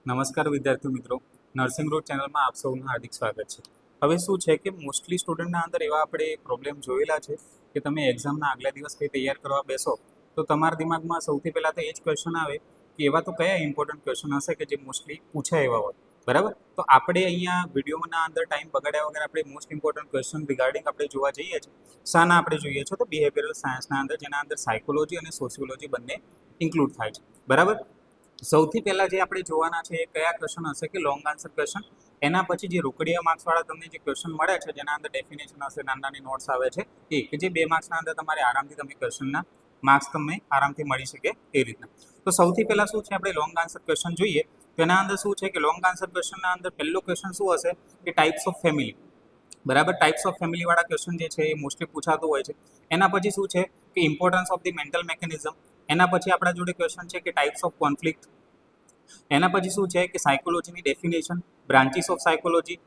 નમસ્કાર વિદ્યાર્થી મિત્રો, નર્સિંગ રૂટ ચેનલમાં આપ સૌનું હાર્દિક સ્વાગત છે. હવે શું છે કે મોસ્ટલી સ્ટુડન્ટના અંદર એવા આપણે પ્રોબ્લેમ જોયેલા છે કે તમે એક્ઝામના આગલા દિવસ કંઈ તૈયાર કરવા બેસો તો તમારા દિમાગમાં સૌથી પહેલાં તો એ જ ક્વેશ્ચન આવે કે એવા તો કયા ઇમ્પોર્ટન્ટ ક્વેશ્ચન હશે કે જે મોસ્ટલી પૂછાય એવા હોય, બરાબર. તો આપણે અહીંયા વિડીયોના અંદર ટાઈમ બગાડ્યા વગર આપણે મોસ્ટ ઇમ્પોર્ટન્ટ ક્વેશ્ચન રિગાર્ડિંગ આપણે જોવા જઈએ છીએ. શાના આપણે જોઈએ છીએ તો બિહેવિયરલ સાયન્સના અંદર, જેના અંદર સાયકોલોજી અને સોશિયોલોજી બંને ઇન્ક્લુડ થાય છે, બરાબર. સૌથી પહેલા જે આપણે જોવાના છે એ કયા ક્વેશ્ચન હશે કે લોંગ આન્સર ક્વેશ્ચન. એના પછી જે રોકડિયા માર્ક્સવાળા તમને જે ક્વેશ્ચન મળે છે જેના અંદર ડેફિનેશન હશે, નાની નાની નોટ્સ આવે છે, એ કે જે 2 માર્ક્સના અંદર તમારે આરામથી તમે ક્વેશ્ચનના માર્ક્સ તમને આરામથી મળી શકે એ રીતના. તો સૌથી પહેલા શું છે, આપણે લોંગ આન્સર ક્વેશ્ચન જોઈએ તો એના અંદર શું છે કે લોંગ આન્સર ક્વેશ્ચનના અંદર પહેલો ક્વેશ્ચન શું હશે કે ટાઈપ્સ ઓફ ફેમિલી, બરાબર. ટાઈપ્સ ઓફ ફેમિલી વાળા ક્વેશ્ચન જે છે એ મોસ્ટલી પૂછાતું હોય છે. એના પછી શું છે કે importance of the mental mechanism. એના પછી આપણા જોડે ક્વેશ્ચન છે કે ટાઈપ્સ ઓફ કોન્ફ્લિક્ટ. એના પછી શું છે કે સાયકોલોજીની ડેફિનેશન, બ્રાન્ચીસ ઓફ સાયકોલોજી,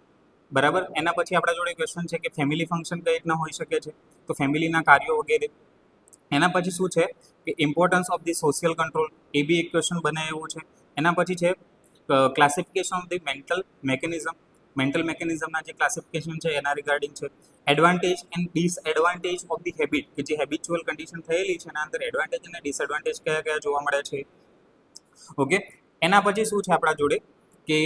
બરાબર. એના પછી આપણા જોડે ક્વેશ્ચન છે કે ફેમિલી ફંક્શન કઈ રીતના હોઈ શકે છે, તો ફેમિલીના કાર્યો વગેરે. એના પછી શું છે કે importance of the social control, એ બી એક ક્વેશ્ચન બને એવું છે. એના પછી છે ક્લાસિફિકેશન ઓફ ધી મેન્ટલ મેકેનિઝમના જે ક્લાસિફિકેશન છે એના રિગાર્ડિંગ છે. Advantage and disadvantage of the habit, કે જે હેબિચ્યુઅલ કન્ડિશન થયેલી છે એના અંદર એડવાન્ટેજ અને ડિસએડવાન્ટેજ કયા કયા જોવા મળે છે, ઓકે. એના પછી શું છે આપણા જોડે કે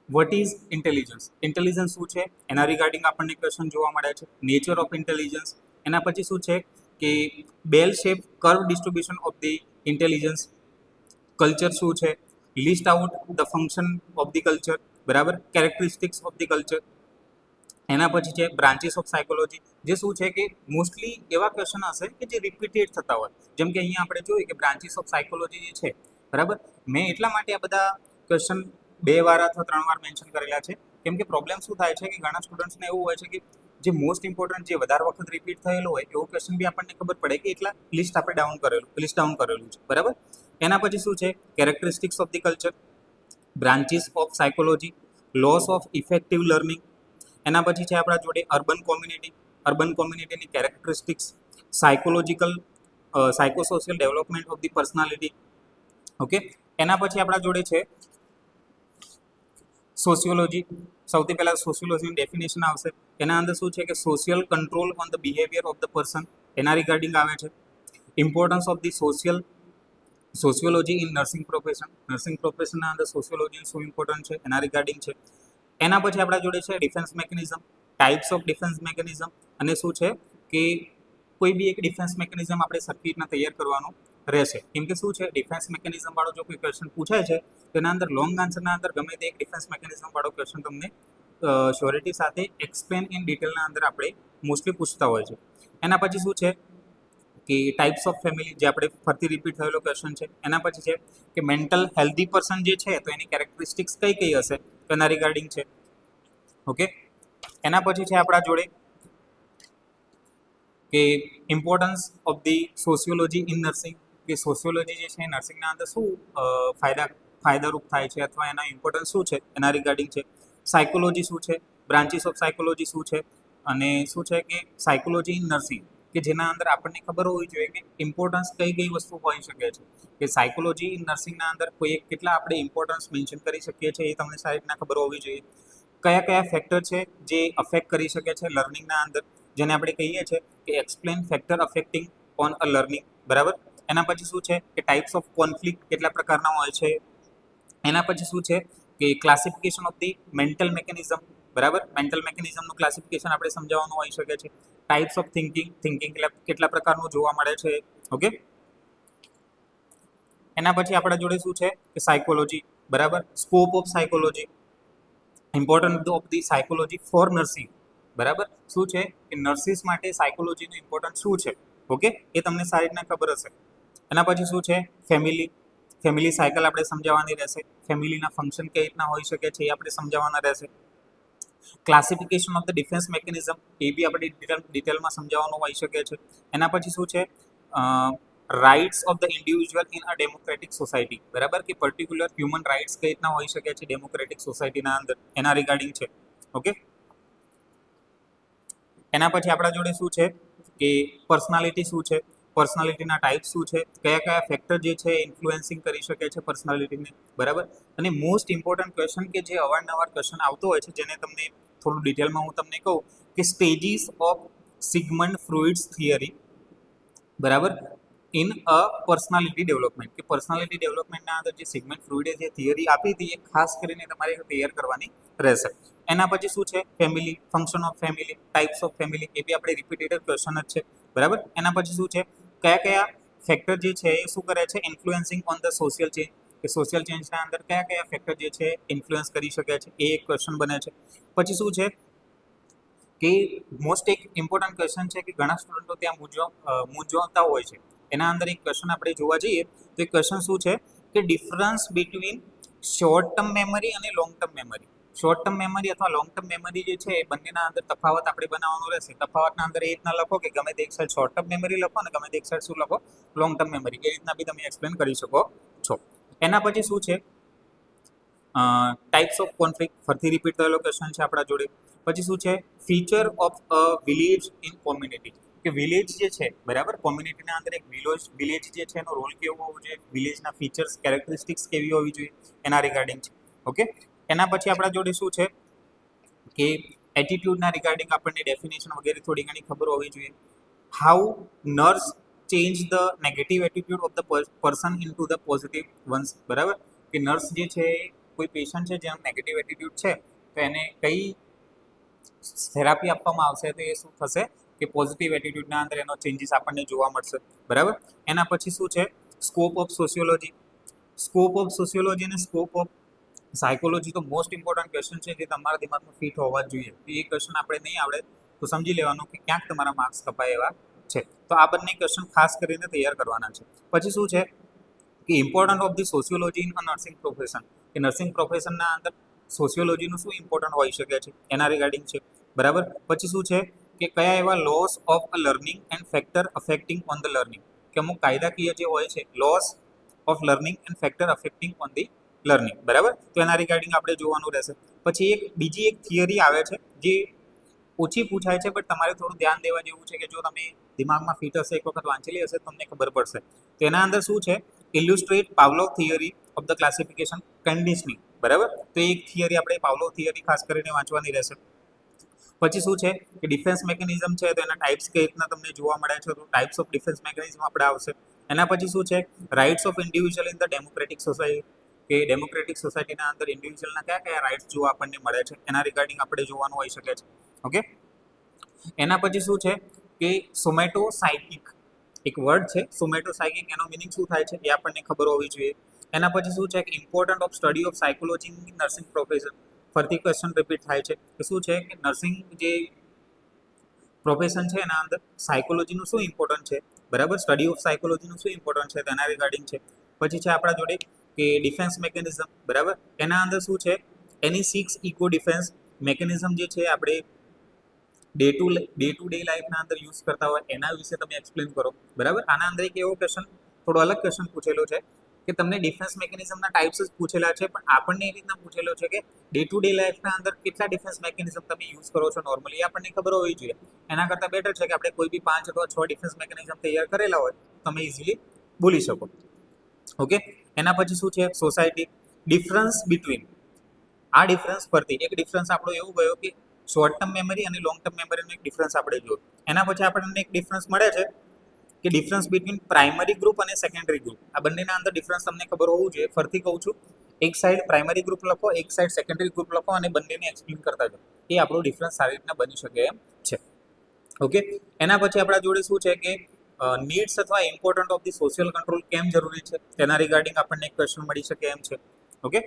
વોટ ઇઝ ઇન્ટેલિજન્સ શું છે એના રિગાર્ડિંગ આપણને ક્વેશ્ચન જોવા મળે છે. Nature of intelligence. એના પછી શું છે કે bell shape curve distribution of the intelligence. Culture શું છે, list out the function of the culture, બરાબર. Characteristics of the culture. એના પછી છે બ્રાન્ચીસ ઓફ સાયકોલોજી, જે શું છે કે મોસ્ટલી એવા ક્વેશ્ચન હશે કે જે રિપીટેડ થતા હોય. જેમ કે અહીંયા આપણે જોઈએ કે બ્રાન્ચીસ ઓફ સાયકોલોજી જે છે, બરાબર. મેં એટલા માટે આ બધા ક્વેશ્ચન 2 વાર અથવા 3 વાર મેન્શન કરેલા છે કેમ કે પ્રોબ્લેમ શું થાય છે કે ઘણા સ્ટુડન્ટ્સને એવું હોય છે કે જે મોસ્ટ ઇમ્પોર્ટન્ટ, જે વધારે વખત રિપીટ થયેલો હોય એવો ક્વેશ્ચન બી આપણને ખબર પડે કે એટલા લિસ્ટ આપણે લિસ્ટ ડાઉન કરેલું છે, બરાબર. એના પછી શું છે characteristics of the culture, branches of psychology, laws of effective learning. એના પછી છે આપણા જોડે અર્બન કોમ્યુનિટીની characteristics, psychological psychosocial development of the personality, okay. એના પછી આપણા જોડે છે સોશિયોલોજી. સૌથી પહેલા સોશિયોલોજીની ડેફિનેશન આવશે. એના અંદર શું છે કે social control on the behaviour of the person, એના રિગાર્ડિંગ આવે છે. Importance of the sociology in nursing પ્રોફેશનના અંદર સોશિયોલોજી શું ઇમ્પોર્ટન્ટ છે એના રિગાર્ડિંગ છે. એના પછી આપણા જોડે છે defence mechanism, types of defence mechanism, અને શું છે કે કોઈ બી એક ડિફેન્સ મેકેનિઝમ આપણે સરખી રીતના તૈયાર કરવાનું રહેશે. કેમ કે શું છે ડિફેન્સ મેકેનિઝમ વાળો જો કોઈ ક્વેશ્ચન પૂછાય છે તો એના અંદર લોંગ આન્સરના અંદર ગમે તે એક ડિફેન્સ મેકેનિઝમ વાળો ક્વેશ્ચન તમને શ્યોરિટી સાથે એક્સપ્લેન ઇન ડિટેલના અંદર આપણે મોસ્ટલી પૂછતા હોય છે. એના પછી શું છે કે ટાઈપ્સ ઓફ ફેમિલી, જે આપણે ફરતી રિપીટ થયેલો ક્વેશ્ચન છે. એના પછી છે કે મેન્ટલ હેલ્ધી પર્સન જે છે તો એની કેરેક્ટરિસ્ટિક્સ કઈ કઈ હશે તો એના રિગાર્ડિંગ છે, ઓકે. એના પછી છે આપણા જોડે કે importance of the sociology in nursing, કે સોશિયોલોજી જે છે નર્સિંગના અંદર શું ફાયદારૂપ થાય છે અથવા એના ઇમ્પોર્ટન્સ શું છે એના રિગાર્ડિંગ છે. સાયકોલોજી શું છે, બ્રાન્ચીસ ઓફ સાયકોલોજી શું છે, અને શું છે કે સાયકોલોજી ઇન નર્સિંગ, કે જેના અંદર આપણને ખબર હોવી જોઈએ કે ઇમ્પોર્ટન્સ કઈ કઈ વસ્તુ હોઈ શકે છે. કે સાયકોલોજી ઇન નર્સિંગના અંદર કોઈ એક કેટલા આપણે ઇમ્પોર્ટન્સ મેન્શન કરી શકીએ છીએ એ તમને સારી રીતના ખબર હોવી જોઈએ. કયા કયા ફેક્ટર છે જે અફેક્ટ કરી શકે છે લર્નિંગના અંદર, જેને આપણે કહીએ છીએ કે explain factor affecting on a learning, બરાબર. એના પછી શું છે કે ટાઈપ્સ ઓફ કોન્ફ્લિક્ટ કેટલા પ્રકારના હોય છે. એના પછી શું છે કે classification of the mental mechanism, બરાબર. મેન્ટલ મેકેનિઝમનું ક્લાસિફિકેશન આપણે સમજાવવાનું હોઈ શકે છે. ટાઈપ્સ ઓફ થિંકિંગ કેટલા પ્રકારનું જોવા મળે છે, ઓકે. એના પછી આપણા જોડે શું છે કે સાયકોલોજી, બરાબર. Scope of psychology, important of the psychology for nursing, બરાબર. શું છે કે નર્સિસ માટે સાયકોલોજીનું ઇમ્પોર્ટન્ટ શું છે, ઓકે, એ તમને સારી રીતના ખબર હશે. એના પછી શું છે ફેમિલી સાયકલ આપણે સમજાવવાની રહેશે. ફેમિલીના ફંક્શન કઈ રીતના હોઈ શકે છે એ આપણે સમજાવવાના રહેશે. Classification of the defence mechanism, એ બી આપણે ડિટેલમાં સમજાવવાનું હોઈ શકે છે. એના પછી શું છે rights of the individual in a democratic society, બરાબર. કે પર્ટિક્યુલર હ્યુમન રાઇટ્સ કઈ રીતના હોઈ શકે છે ડેમોક્રેટિક સોસાયટીના અંદર એના રિગાર્ડિંગ છે, ઓકે. એના પછી આપણા જોડે શું છે કે પર્સનાલિટી શું છે, પર્સનાલિટીના ટાઈપ શું છે, કયા કયા ફેક્ટર જે છે ઇન્ફ્લુએન્સિંગ કરી શકે છે પર્સનાલિટીને, બરાબર. અને મોસ્ટ ઇમ્પોર્ટન્ટ ક્વેશ્ચન કે જે અવારનવાર ક્વેશ્ચન આવતો હોય છે, જેને તમને થોડું ડિટેલમાં હું તમને કહું કે સ્ટેજીસ ઓફ સિગમન્ડ ફ્રુઇડ્સ થિયરી, બરાબર, ઇન અ પર્સનાલિટી ડેવલપમેન્ટ, કે પર્સનાલિટી ડેવલપમેન્ટના અંદર જે સિગમન્ડ ફ્રુઇડે જે થિયરી આપી હતી એ ખાસ કરીને તમારે તૈયાર કરવાની રહેશે. એના પછી શું છે family, function of family, types of family, એ બી આપણે રિપીટેડ ક્વેશ્ચન જ છે, બરાબર. એના પછી શું છે કયા કયા ફેક્ટર જે છે એ શું કરે છે ઇન્ફ્લુએન્સિંગ ઓન ધ સોશિયલ ચેન્જ, કે સોશિયલ ચેન્જના અંદર કયા કયા ફેક્ટર જે છે ઇન્ફ્લુઅન્સ કરી શકે છે, એ એક ક્વેશ્ચન બને છે. પછી શું છે કે મોસ્ટ એક ઇમ્પોર્ટન્ટ ક્વેશ્ચન છે કે ઘણા સ્ટુડન્ટો ત્યાં મૂંઝવતા હોય છે, એના અંદર એક ક્વેશ્ચન આપણે જોવા જઈએ તો એ ક્વેશ્ચન શું છે કે difference between short term memory અને long term memory. Short term memory અથવા લોંગ ટર્મ મેમરી જે છે એ બંનેના અંદર તફાવત આપણે બનાવવાનો રહેશે. તફાવતના અંદર એ રીતના લખો કે ગમે તે એક સાઈડ શોર્ટ ટર્મ મેમરી લખો અને ગમે તે એક સાઈડ શું લખો લોંગ ટર્મ મેમરી, એ રીતના બી તમે એક્સપ્લેન કરી શકો છો. એના પછી શું છે ટાઈપ્સ ઓફ કોન્ફ્લિક્ટ, ફરીથી રિપીટ થયેલો ક્વેશ્ચન છે આપણા જોડે. પછી શું છે feature of a village in community, કે વિલેજ જે છે, બરાબર, કોમ્યુનિટીના અંદર એક વિલેજ જે છે એનો રોલ કેવો હોવો જોઈએ, વિલેજના ફીચર્સ કેરેક્ટરિસ્ટિક્સ કેવી હોવી જોઈએ, એના રિગાર્ડિંગ છે. ઓકે. એના પછી આપણા જોડે શું છે કે એટીટ્યુડના રિગાર્ડિંગ આપણને ડેફિનેશન વગેરે થોડી ઘણી ખબર હોવી જોઈએ. How nurse change the negative attitude of the person in to the positive once, બરાબર, કે નર્સ જે છે કોઈ પેશન્ટ છે જેનો નેગેટિવ એટીટ્યુડ છે તો એને કઈ થેરાપી આપવામાં આવશે તો એ શું થશે કે પોઝિટિવ એટીટ્યુડના અંદર એનો ચેન્જીસ આપણને જોવા મળશે, બરાબર. એના પછી શું છે scope of sociology, scope of sociology અને સ્કોપ ઓફ સાયકોલોજી તો મોસ્ટ ઇમ્પોર્ટન્ટ ક્વેશ્ચન છે જે તમારા દિમાગમાં ફિટ હોવા જ જોઈએ. એ ક્વેશ્ચન આપણે નહીં આવડે તો સમજી લેવાનું કે ક્યાંક તમારા માર્ક્સ કપાય એવા છે. તો આ બંને ક્વેશ્ચન ખાસ કરીને તૈયાર કરવાના છે. પછી શું છે કે important of the sociology in a nursing profession, કે નર્સિંગ પ્રોફેશનના અંદર સોશિયોલોજીનું શું ઇમ્પોર્ટન્ટ હોઈ શકે છે એના રિગાર્ડિંગ છે, બરાબર. પછી શું છે કે કયા એવા loss of a learning and factor affecting on the learning, કે અમુક કાયદાકીય જે હોય છે loss of learning and factor affecting on the learning, બરાબર, તો એના રિગાર્ડિંગ આપણે જોવાનું રહેશે. પછી બીજી એક થિયરી આવે છે જે ઓછી પૂછાય છે બટ તમારે થોડું ધ્યાન દેવા જેવું છે, કે જો તમે દિમાગમાં ફિટ હશે એક વખત વાંચેલી હશે તમને ખબર પડશે. તો એના અંદર શું છે illustrate Pavlov theory of the classification conditioning, બરાબર, તો એક થિયરી આપણે પાવલોવ થિયરી ખાસ કરીને વાંચવાની રહેશે. પછી શું છે કે ડિફેન્સ મેકેનિઝમ છે તો એના ટાઈપ્સ કઈ રીતના તમને જોવા મળે છે, તો ટાઈપ્સ ઓફ ડિફેન્સ મેકેનિઝમ આપણે આવશે. એના પછી શું છે rights of individual in the democratic society, કે ડેમોક્રેટિક સોસાયટીના અંદર ઇન્ડિવિજ્યુઅલના કયા કયા રાઇટ્સ જોવા આપણને મળે છે એના રિગાર્ડિંગ આપણે જોવાનું હોઈ શકે છે. ઓકે. એના પછી શું છે કે સોમેટો સાયકિક, એક વર્ડ છે સોમેટો સાયકિક, એનો મિનિંગ શું થાય છે એ આપણને ખબર હોવી જોઈએ. એના પછી શું છે કે important of study of psychology in nursing profession, ફરતી ક્વેશ્ચન રિપીટ થાય છે કે શું છે કે નર્સિંગ જે પ્રોફેશન છે એના અંદર સાયકોલોજીનું શું ઇમ્પોર્ટન્ટ છે, બરાબર, સ્ટડી ઓફ સાયકોલોજીનું શું ઇમ્પોર્ટન્ટ છે તેના રિગાર્ડિંગ છે. પછી છે આપણા જોડે કે ડિફેન્સ મેકેનિઝમ, બરાબર, એના અંદર શું છે એની 6 ઇકો ડિફેન્સ મેકેનિઝમ જે છે આપણે ડે ટુ ડે લાઈફના અંદર યુઝ કરતા હોય એના વિશે તમે એક્સપ્લેન કરો, બરાબર. આના અંદર એક એવો ક્વેશ્ચન થોડો અલગ ક્વેશ્ચન પૂછેલો છે કે તમને ડિફેન્સ મેકેનિઝમના ટાઈપ્સ જ પૂછેલા છે, પણ આપણને એ રીતના પૂછેલો છે કે ડે ટુ ડે લાઈફના અંદર કેટલા ડિફેન્સ મેકેનિઝમ તમે યુઝ કરો છો નોર્મલી, એ આપણને ખબર હોવી જોઈએ. એના કરતાં બેટર છે કે આપણે કોઈ બી 5 અથવા 6 ડિફેન્સ મેકેનિઝમ તૈયાર કરેલા હોય તમે ઇઝીલી બોલી શકો. ઓકે. એના પછી શું છે સોસાયટી, ડિફરન્સ બિટવીન, આ ડિફરન્સ પરથી એક ડિફરન્સ આપણો એવું ગયો કે શોર્ટ ટર્મ મેમરી અને લોંગ ટર્મ મેમરીનો એક ડિફરન્સ આપણે જોયો. એના પછી આપણને એક ડિફરન્સ મળે છે કે ડિફરન્સ બિટવીન પ્રાઇમરી ગ્રુપ અને સેકન્ડરી ગ્રુપ, આ બંનેના અંદર ડિફરન્સ તમને ખબર હોવું જોઈએ. ફરતી કહું છું, એક સાઈડ પ્રાઇમરી ગ્રુપ લખો, એક સાઈડ સેકન્ડરી ગ્રુપ લખો અને બંનેને એક્સપ્લેન કરતા જાઓ, એ આપણો ડિફરન્સ સારી રીતના બની શકે એમ છે. ઓકે. એના પછી આપણા જોડે શું છે કે નીડ્સ અથવા important of the social control કેમ જરૂરી છે તેના રિગાર્ડિંગ આપણને એક ક્વેશ્ચન મળી શકે એમ છે. ઓકે.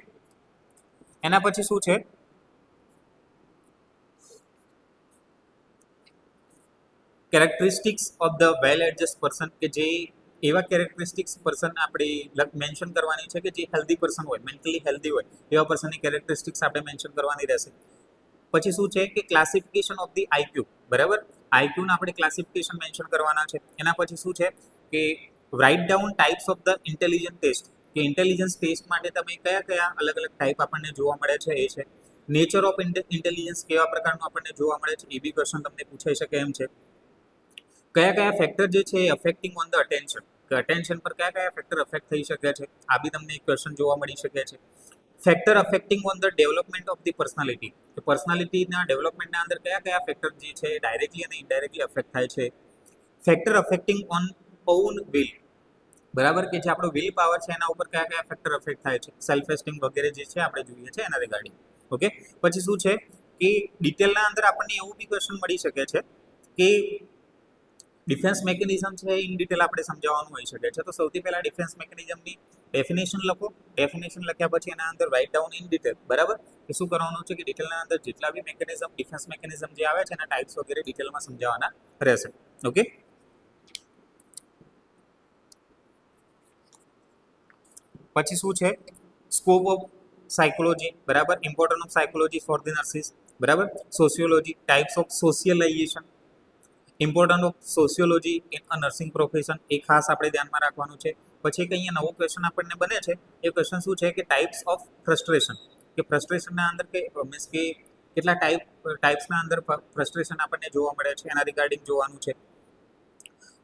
એના પછી શું છે characteristics of the well adjust person, કે જે એવા કેરેક્ટરિસ્ટિક્સ પર્સન આપણે મેન્શન કરવાની છે કે જે હેલ્ધી પર્સન હોય, મેન્ટલી હેલ્ધી હોય એવા પર્સનની કેરેક્ટરિસ્ટિક્સ આપણે મેન્શન કરવાની રહેશે. પછી શું છે કે ક્લાસિફિકેશન ઓફ ધી આઈક્યુ, બરાબર, આઈક્યુના આપણે ક્લાસિફિકેશન મેન્શન કરવાના છે. એના પછી શું છે કે write down types of the intelligence test, કે ઇન્ટેલિજન્સ ટેસ્ટ માટે તમે કયા કયા અલગ અલગ ટાઈપ આપણને જોવા મળે છે એ છે. નેચર ઓફ ઇન્ટેલિજન્સ કેવા પ્રકારનું આપણને જોવા મળે છે એ બી ક્વેશ્ચન તમને પૂછાઈ શકે એમ છે. કયા કયા ફેક્ટર જે છે એ અફેક્ટિંગ ઓન ધ અટેન્શન, કે અટેન્શન પર કયા કયા ફેક્ટર અફેક્ટ થઈ શકે છે, આ બી તમને એક ક્વેશ્ચન જોવા મળી શકે છે. Factor affecting on the development of the personality, કે પર્સનાલિટીના ડેવલપમેન્ટના અંદર કયા કયા ફેક્ટર જે છે ડાયરેક્ટલી અને ઇનડાયરેક્ટલી અફેક્ટ થાય છે. Factor affecting on on will, બરાબર, કે જે આપણો વિલ પાવર છે એના ઉપર કયા કયા ફેક્ટર અફેક્ટ થાય છે, સેલ્ફ એસ્ટીમ વગેરે જે છે આપણે જોઈએ છે એના રિગાર્ડિંગ. ઓકે, પછી શું છે કે ડિટેલના અંદર આપણને એવું બી ક્વેશ્ચન મળી શકે છે કે ડિફેન્સ મેકેનિઝમ છે ઇન ડિટેલ આપણે સમજાવવાનું હોઈ શકે છે. તો સૌથી પહેલા ડિફેન્સ મેકેનિઝમની ડેફિનેશન લખો. ડેફિનેશન લખ્યા પછી એના અંદર રાઇટ ડાઉન ઇન ડિટેલ, બરાબર, કે શું કરવાનું છે કે ડિટેલના અંદર જેટલા બી મેકેનિઝમ, ડિફેન્સ મેકેનિઝમ જે આવે છે એના ટાઈપ્સ વગેરે ડિટેલમાં સમજાવવાના રહેશે. ઓકે, પછી શું છે સ્કોપ ઓફ સાયકોલોજી, બરાબર, important of psychology for the nurses, બરાબર, sociology, types of socialization, important of sociology in a nursing profession, એ ખાસ આપણે ધ્યાનમાં રાખવાનું છે. પછી એક અહીંયા નવો ક્વેશ્ચન આપણને બને છે, એ ક્વેશ્ચન શું છે કે ટાઈપ્સ ઓફ ફ્રસ્ટ્રેશન, કે ફ્રસ્ટ્રેશનના અંદર કે મીન્સ કે કેટલા ટાઈપ્સના અંદર ફ્રસ્ટ્રેશન આપણને જોવા મળે છે એના રિગાર્ડિંગ જોવાનું છે.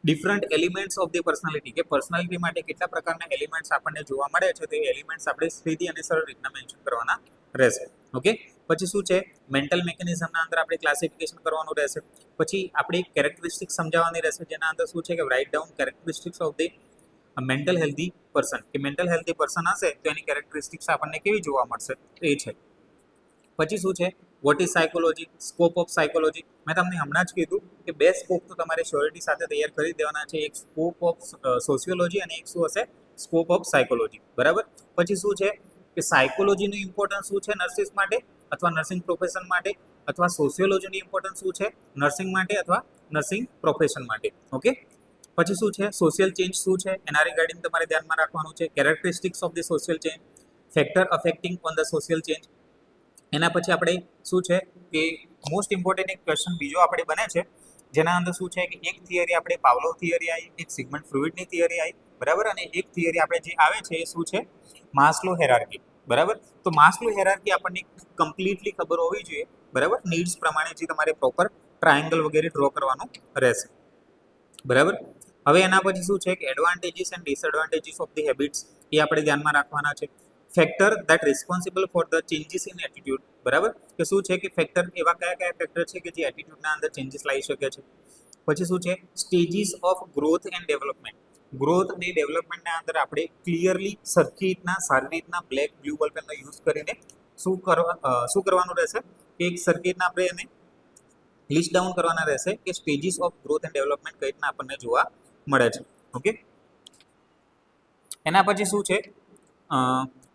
Different elements of the personality, કે પર્સનાલિટી માટે કેટલા પ્રકારના એલિમેન્ટ્સ આપણને જોવા મળે છે, તો એ એલિમેન્ટ્સ આપણે સીધી અને સરળ રીતના મેન્શન કરવાના રહેશે. ઓકે, પછી શું છે મેન્ટલ મેકેનિઝમના અંદર આપણે ક્લાસિફિકેશન કરવાનું રહેશે. પછી આપણે કેરેક્ટરિસ્ટિક સમજાવવાની રહેશે, જેના અંદર શું છે કે write down characteristics of the mental healthy person, કે મેન્ટલ હેલ્ધી પર્સન હશે તો એની કેરેક્ટરિસ્ટિક્સ આપણને કેવી જોવા મળશે, તો એ છે. પછી શું છે what is psychology, scope of psychology. મેં તમને હમણાં જ કીધું કે બે સ્કોપ તો તમારે શ્યોરિટી સાથે તૈયાર કરી દેવાના છે, એક સ્કોપ ઓફ સોશિયોલોજી અને એક શું હશે સ્કોપ ઓફ સાયકોલોજી, બરાબર. પછી શું છે કે સાયકોલોજીનું ઇમ્પોર્ટન્સ શું છે નર્સિસ માટે અથવા નર્સિંગ પ્રોફેશન માટે, અથવા સોશિયોલોજીનું ઇમ્પોર્ટન્સ શું છે નર્સિંગ માટે અથવા નર્સિંગ પ્રોફેશન માટે. ઓકે, પછી શું છે સોશિયલ ચેન્જ શું છે એના રિગાર્ડિંગ તમારે ધ્યાનમાં રાખવાનું છે. Characteristics of the social change, factor affecting on the social change. એના પછી આપણે શું છે કે મોસ્ટ ઇમ્પોર્ટન્ટ એક ક્વેશ્ચન બીજો આપણે બને છે, જેના અંદર શું છે કે એક થિયરી આપણે પાવલોવ થિયરી આવી, એક સિગમન્ડ ફ્રુઇડની થિયરી આવી, બરાબર, અને એક થિયરી આપણે જે આવે છે એ શું છે માસ્લો હેરાર્કી, બરાબર. તો માસ્લો હેરાર્કી આપણને કમ્પ્લીટલી ખબર હોવી જોઈએ, બરાબર, નીડ્સ પ્રમાણે જે તમારે પ્રોપર ટ્રાયંગલ વગેરે ડ્રો કરવાનું રહેશે, બરાબર. હવે એના પછી શું છે કે advantages and disadvantages of the habits, એ આપણે ધ્યાનમાં રાખવાના છે. Factor that responsible for the changes in attitude, બરાબર, કે શું છે કે ફેક્ટર એવા કયા કયા ફેક્ટર છે કે જે એટીટ્યુડના અંદર ચેન્જીસ લાવી શકે છે. પછી શું છે stages of growth and development, growth અને ડેવલપમેન્ટના અંદર આપણે ક્લિયરલી સરખી રીતના સારી રીતના બ્લેક બ્લુ બોલ પેનનો યુઝ કરીને શું કરવાનું રહેશે કે એક સરખી રીતના આપણે એને લિસ્ટ ડાઉન કરવાના રહેશે કે stages of growth and development કઈ રીતના આપણને જોવા મળે છે. ઓકે, એના પછી શું છે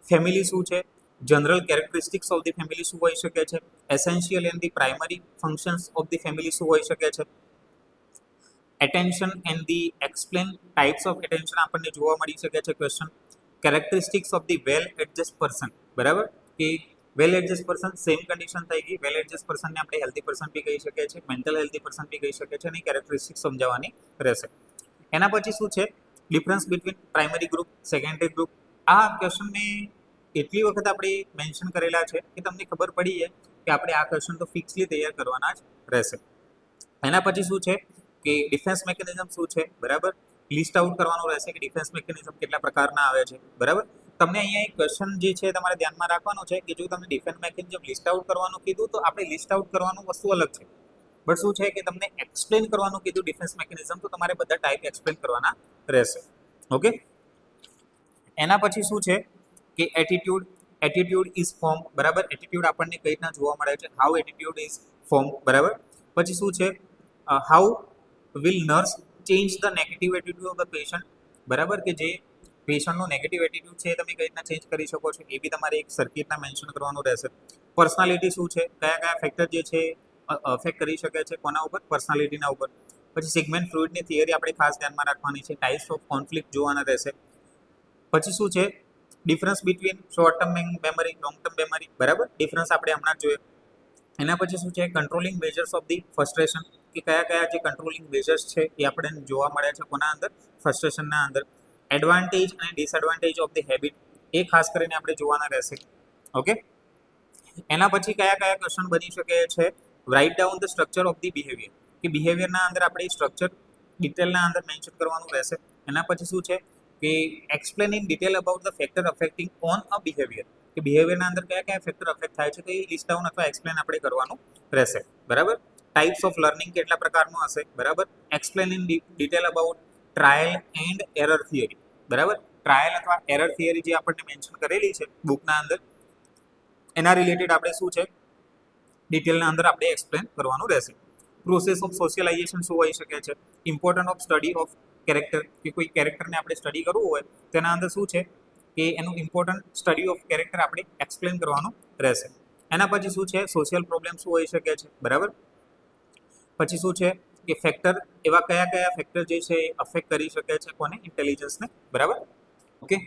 ફેમિલી શું છે, general characteristics of the family શું હોઈ શકે છે, essential and the primary functions of the family શું હોઈ શકે છે, attention and the explain types of attention આપણને જોવા મળી શકે છે question. Characteristics of the well adjust person, બરાબર, કે વેલ એડજસ્ટ પર્સન સેમ કન્ડિશન થઈ ગઈ, વેલ એડજસ્ટ પર્સનને આપણે હેલ્ધી પર્સન બી કહી શકીએ છીએ, મેન્ટલ હેલ્ધી પર્સન બી કહી શકીએ છીએ, અને કેરેક્ટરિસ્ટિક્સ સમજાવવાની રહેશે. એના પછી શું છે difference between primary group secondary group. આ ક્વેશ્ચનને એટલી વખત આપણે મેન્શન કરેલા છે કે તમને ખબર પડી છે કે આપણે આ ક્વેશ્ચન તો ફિક્સલી તૈયાર કરવાના જ રહેશે. એના પછી શું છે કે ડિફેન્સ મેકેનિઝમ શું છે, બરાબર, લિસ્ટ આઉટ કરવાનું રહેશે કે ડિફેન્સ મેકેનિઝમ કેટલા પ્રકારના આવે છે, બરાબર. તમને અહીંયા એક ક્વેશ્ચન જે છે તમારે ધ્યાનમાં રાખવાનું છે કે જો તમને ડિફેન્સ મેકેનિઝમ લિસ્ટ આઉટ કરવાનું કીધું તો આપણે લિસ્ટ આઉટ કરવાનું વસ્તુ અલગ છે, બટ શું છે કે તમને એક્સપ્લેન કરવાનું કીધું ડિફેન્સ મેકેનિઝમ, તો તમારે બધા ટાઈપ એક્સપ્લેન કરવાના રહેશે. ઓકે, એના પછી શું છે કે એટીટ્યુડ, એટીટ્યુડ ઇઝ ફોર્મ, બરાબર, એટીટ્યુડ આપણને કઈ રીતના જોવા મળે છે, હાઉ એટીટ્યુડ ઇઝ ફોર્મ, બરાબર. પછી શું છે how will nurse change the negative attitude of the patient, બરાબર, કે જે પેશન્ટનો નેગેટિવ એટીટ્યુડ છે એ તમે કઈ રીતના ચેન્જ કરી શકો છો એ બી તમારે એક સરખી રીતના મેન્શન કરવાનું રહેશે. પર્સનાલિટી શું છે, કયા કયા ફેક્ટર જે છે અફેક્ટ કરી શકે છે કોના ઉપર, પર્સનાલિટીના ઉપર. પછી સિગમેન્ટ ફ્રુઇડની થિયરી આપણે ખાસ ધ્યાનમાં રાખવાની છે, ટાઈપ્સ ઓફ કોન્ફ્લિક્ટ જોવાના રહેશે. પછી શું છે difference between short term memory long term memory, બરાબર, ડિફરન્સ આપણે હમણાં જ જોયું. એના પછી શું છે controlling measures of the frustration, કે કયા કયા જે કંટ્રોલિંગ મેજર્સ છે એ આપણને જોવા મળે છે કોના અંદર, ફ્રસ્ટ્રેશનના અંદર. એડવાન્ટેજ અને ડિસએડવાન્ટેજ ઓફ ધી હેબિટ, એ ખાસ કરીને આપણે જોવાના રહેશે. ઓકે, એના પછી કયા કયા ક્વેશ્ચન બની શકે છે, write down the structure of the behaviour, કે બિહેવિયરના અંદર આપણે સ્ટ્રક્ચર ડિટેલના અંદર મેન્શન કરવાનું રહેશે. એના પછી શું છે કે explain in detail about the factor affecting on a behaviour, કે બિહેવિયરના અંદર કયા કયા ફેક્ટર અફેક્ટ થાય છે તો એ લિસ્ટ ડાઉન અથવા એક્સપ્લેન આપણે કરવાનું રહેશે. બરાબર. ટાઈપ્સ ઓફ લર્નિંગ કેટલા પ્રકારનું હશે. બરાબર. Explain in detail about trial and error theory. બરાબર. ટ્રાયલ અથવા એરર થિયરી જે આપણને મેન્શન કરેલી છે બુકના અંદર, એના રિલેટેડ આપણે શું છે ડિટેલના અંદર આપણે એક્સપ્લેન કરવાનું રહેશે. પ્રોસેસ ઓફ સોશિયલાઇઝેશન શું હોઈ શકે છે. Important of study of character, કે કોઈ કેરેક્ટરને આપણે સ્ટડી કરવું હોય તેના અંદર શું છે કે એનું ઇમ્પોર્ટન્ટ સ્ટડી ઓફ કેરેક્ટર આપણે એક્સપ્લેન કરવાનું રહેશે. એના પછી શું છે સોશિયલ પ્રોબ્લેમ શું હોઈ શકે છે. બરાબર. પછી શું છે કે ફેક્ટર, એવા કયા કયા ફેક્ટર જે છે એ અફેક્ટ કરી શકે છે કોને, ઇન્ટેલિજન્સને. બરાબર. ઓકે.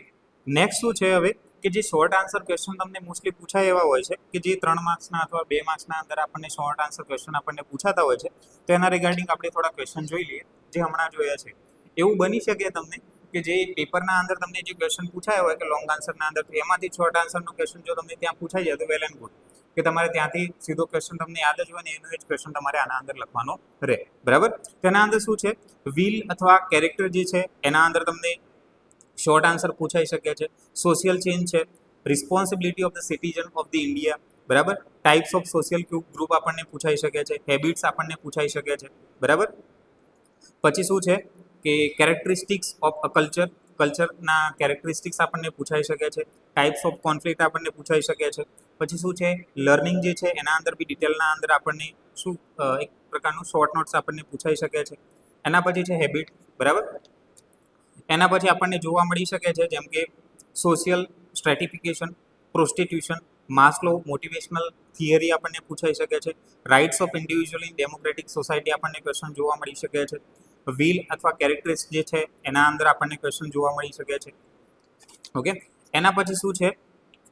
નેક્સ્ટ શું છે હવે કે જે શોર્ટ આન્સર ક્વેશ્ચન તમને મોસ્ટલી પૂછાય એવા હોય છે કે જે 3 માર્ક્સના અથવા 2 માર્ક્સના અંદર આપણને શોર્ટ આન્સર ક્વેશ્ચન આપણને પૂછાતા હોય છે, તો એના રિગાર્ડિંગ આપણે થોડા ક્વેશ્ચન જોઈ લઈએ જે હમણાં જોયા છે. એવું બની શકે તમને કે જે પેપરના અંદર તમને જે ક્વેશ્ચન પૂછાયા હોય કે લોંગ આન્સરના અંદર, એમાંથી શોર્ટ આન્સરનો ક્વેશ્ચન જો તમને ત્યાં પૂછાઈ જાય તો વેલ એન્ડ ગુડ, કે તમારે ત્યાંથી સીધો ક્વેશ્ચન તમને યાદ જ હોય ને એનો જ ક્વેશ્ચન તમારે આના અંદર લખવાનો રહે. બરાબર. તેના અંદર શું છે વિલ અથવા કેરેક્ટર જે છે એના અંદર તમને શોર્ટ આન્સર પૂછાઈ શકે છે. સોશિયલ ચેન્જ છે. Responsibility of the citizen of the India. બરાબર. ટાઈપ્સ ઓફ સોશિયલ ગ્રુપ આપણને પૂછાઈ શકે છે. હેબિટ્સ આપણને પૂછાઈ શકે છે. બરાબર. પછી શું છે કે કેરેક્ટરિસ્ટિક્સ ઓફ અ કલ્ચર, કલ્ચરના કેરેક્ટરિસ્ટિક્સ આપણને પૂછાઈ શકે છે. ટાઈપ્સ ઓફ કોન્ફ્લિક્ટ આપણને પૂછાઈ શકે છે. પછી શું છે લર્નિંગ જે છે એના અંદર બી ડિટેલના અંદર આપણને શું એક પ્રકારનું શોર્ટ નોટ્સ આપણને પૂછાઈ શકે છે. એના પછી છે હેબિટ. બરાબર. એના પછી આપણને જોવા મળી શકે છે જેમ કે social stratification, prostitution, Maslow motivational theory આપણને પૂછાઈ શકે છે. Rights of individual in democratic society આપણને ક્વેશ્ચન જોવા મળી શકે છે. વિલ અથવા કેરેક્ટરિસ્ટ જે છે એના અંદર આપણને ક્વેશ્ચન જોવા મળી શકે છે. ઓકે. એના પછી શું છે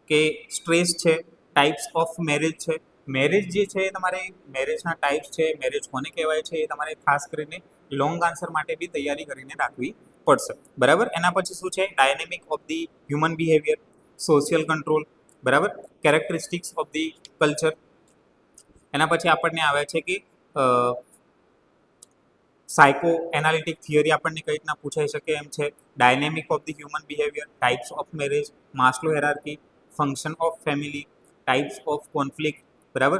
કે સ્ટ્રેસ છે. ટાઈપ્સ ઓફ મેરેજ છે. મેરેજ જે છે તમારે મેરેજના ટાઈપ્સ છે, મેરેજ કોને કહેવાય છે, એ તમારે ખાસ કરીને લોંગ આન્સર માટે બી તૈયારી કરીને રાખવી પડશે. બરાબર. એના પછી શું છે dynamic of the human behaviour, social control. બરાબર. Characteristics of the culture. એના પછી આપણને આવે છે કે સાયકો એનાલિટિક થિયરી આપણને કઈ રીતના પૂછાઈ શકે એમ છે. Dynamic of the human behaviour, types of marriage, Maslow hierarchy, function of family, types of conflict. બરાબર.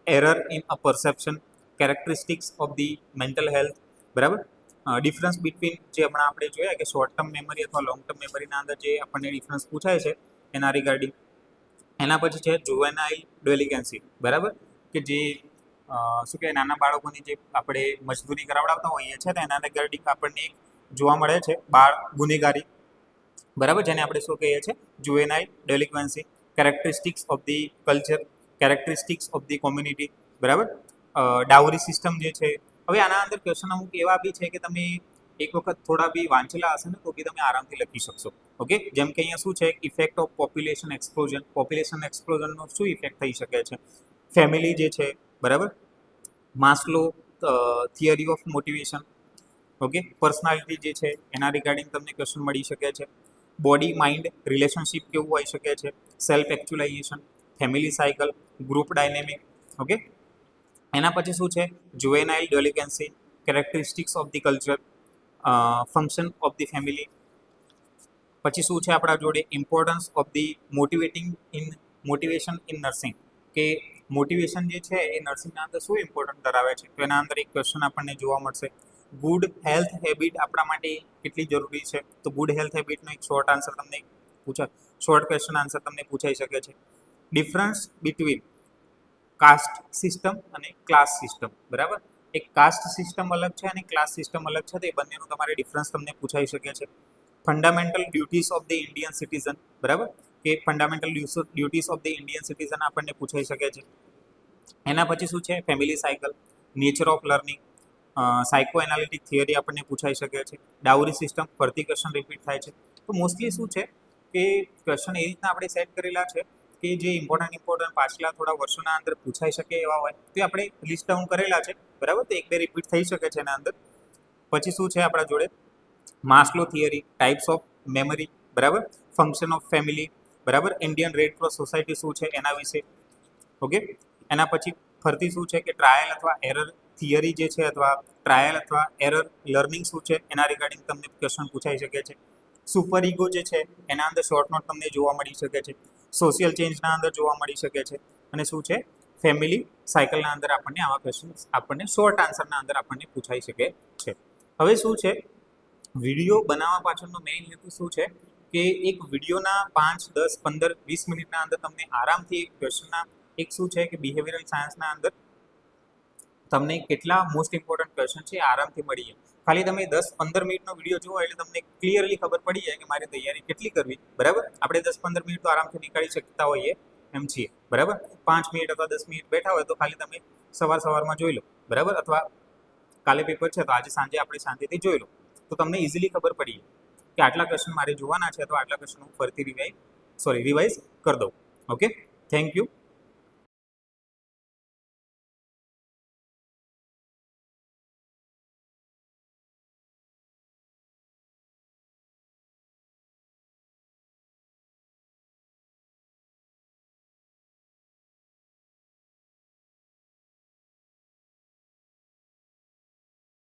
Error in a perception, characteristics of the mental health. બરાબર. ડિફરન્સ બિટવીન જે હમણાં આપણે જોયા કે શોર્ટ ટર્મ મેમરી અથવા લોંગ ટર્મ મેમરીના અંદર જે આપણને ડિફરન્સ પૂછાય છે એના રિગાર્ડિંગ. એના પછી છે જુવેનાઇલ ડેલિગન્સી. બરાબર. કે જે શું કહેવાય નાના બાળકોની જે આપણે મજદૂરી કરાવડાવતા હોઈએ છીએ તો એના રિગાર્ડિંગ આપણને એક જોવા મળે છે બાળ ગુનેગારી. બરાબર. જેને આપણે શું કહીએ છીએ juvenile delinquency. Characteristics of the culture, characteristics of the community. બરાબર. ડાઉરી સિસ્ટમ જે છે, હવે આના અંદર ક્વેશ્ચન અમુક એવા બી છે કે તમે એક વખત થોડા બી વાંચેલા હશે ને તો બી તમે આરામથી લખી શકશો. ઓકે. જેમ કે અહીંયા શું છે effect of population explosion, population એક્સપ્લોઝનનો શું ઇફેક્ટ થઈ શકે છે. ફેમિલી જે છે. બરાબર. Maslow theory of motivation. Okay. Personality જે છે એના રિગાર્ડિંગ તમને ક્વેશ્ચન મળી શકે છે. બોડી માઇન્ડ રિલેશનશિપ કેવું હોઈ શકે છે. Self actualization, family cycle, group dynamic. Okay. એના પછી શું છે juvenile delinquency, characteristics of the culture, function of the family. પછી શું છે આપણા જોડે importance of the motivation in nursing, કે મોટિવેશન જે છે એ નર્સિંગના અંદર શું ઇમ્પોર્ટન્ટ ધરાવે છે તો એના અંદર એક ક્વેશ્ચન આપણને જોવા મળશે. ગુડ હેલ્થ હેબિટ આપણા માટે કેટલી જરૂરી છે તો ગુડ હેલ્થ હેબિટનો એક શોર્ટ આન્સર તમને શોર્ટ ક્વેશ્ચન આન્સર તમને પૂછાઈ શકે છે. ડિફરન્સ બિટવીન કાસ્ટ સિસ્ટમ અને ક્લાસ સિસ્ટમ. બરાબર. એક કાસ્ટ સિસ્ટમ અલગ છે અને ક્લાસ સિસ્ટમ અલગ છે તો એ બંનેનું તમારે ડિફરન્સ તમને પૂછાઈ શકે છે. Fundamental duties of the Indian citizen. બરાબર. કે fundamental duties of the Indian citizen આપણને પૂછાઈ શકે છે. એના પછી શું છે family cycle, nature of learning, psycho analytic theory આપણને પૂછાઈ શકે છે. ડાઉરી સિસ્ટમ, ફરતી ક્વેશ્ચન રિપીટ થાય છે. તો મોસ્ટલી શું છે કે ક્વેશ્ચન એ રીતના આપણે સેટ કરેલા છે કે જે ઇમ્પોર્ટન્ટ પાછલા થોડા વર્ષોના અંદર પૂછાઈ શકે એવા હોય તે આપણે લિસ્ટ ડાઉન કરેલા છે. બરાબર. તો એક બે રિપીટ થઈ શકે છે એના અંદર. પછી શું છે આપણા જોડે Maslow theory, types of memory. બરાબર. Function of family. બરાબર. ઇન્ડિયન રેડ ક્રોસ સોસાયટી શું છે એના વિશે. ઓકે. એના પછી ફરતી શું છે કે ટ્રાયલ અથવા એરર થિયરી જે છે અથવા ટ્રાયલ અથવા એરર લર્નિંગ શું છે એના રિગાર્ડિંગ તમને ક્વેશ્ચન પૂછાઈ શકે છે. સુપર ઇગો જે છે એના અંદર શોર્ટ નોટ તમને જોવા મળી શકે છે. સોશિયલ ચેન્જના અંદર જોવા મળી શકે છે. અને શું છે ફેમિલી સાયકલના અંદર આપણને આવા ક્વેશ્ચન આપણને શોર્ટ આન્સરના અંદર આપણને પૂછાઈ શકે છે. હવે શું છે વિડીયો બનાવવા પાછળનો મેઇન હેતુ શું છે કે એક વિડીયોના 5, 10, 15, 20 મિનિટના અંદર તમને આરામથી એક ક્વેશ્ચનના એક શું છે કે બિહેવિયરલ સાયન્સના અંદર તમને કેટલા મોસ્ટ ઇમ્પોર્ટન્ટ ક્વેશ્ચન છે આરામથી મળી જાય. ખાલી તમે 10-15 મિનિટનો વિડીયો જુઓ એટલે તમને ક્લિયરલી ખબર પડી જાય કે મારી તૈયારી કેટલી કરવી. બરાબર, આપણે 10-15 મિનિટ તો આરામથી નીકાળી શકતા હોઈએ એમ છીએ. બરાબર, 5 મિનિટ અથવા 10 મિનિટ બેઠા હોય તો ખાલી તમે સવારમાં જોઈ લો. બરાબર, અથવા કાલે પેપર છે તો આજે સાંજે આપણે શાંતિથી જોઈ લો તો તમને ઇઝીલી ખબર પડી કે આટલા ક્વેશ્ચન મારે જોવાના છે તો આટલા ક્વેશ્ચન હું ફરીથી રિવાઇઝ કરી દઉં. Okay, thank you.